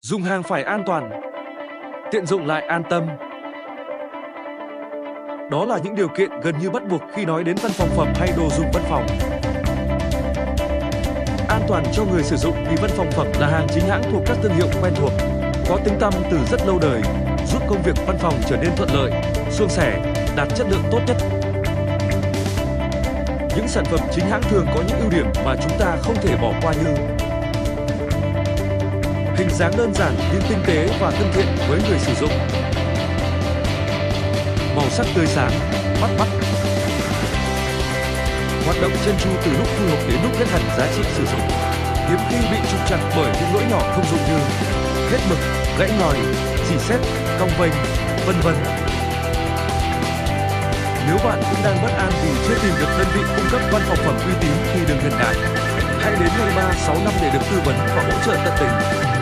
Dùng hàng phải an toàn, tiện dụng lại an tâm. Đó là những điều kiện gần như bắt buộc khi nói đến văn phòng phẩm hay đồ dùng văn phòng. An toàn cho người sử dụng vì văn phòng phẩm là hàng chính hãng thuộc các thương hiệu quen thuộc, có tiếng tăm từ rất lâu đời, giúp công việc văn phòng trở nên thuận lợi, suôn sẻ, đạt chất lượng tốt nhất. Những sản phẩm chính hãng thường có những ưu điểm mà chúng ta không thể bỏ qua như hình dáng đơn giản nhưng tinh tế và thân thiện với người sử dụng, màu sắc tươi sáng, bắt mắt, hoạt động trơn tru từ lúc thu hộp đến lúc hết hẳn giá trị sử dụng, hiếm khi bị trục trặc bởi những lỗi nhỏ không dụng như hết mực, gãy ngòi, rỉ sét, cong vênh, vân vân. Nếu bạn cũng đang bất an vì chưa tìm được đơn vị cung cấp văn phòng phẩm uy tín thì đừng ngần ngại. Hãy đến ngay 365 để được tư vấn và hỗ trợ tận tình.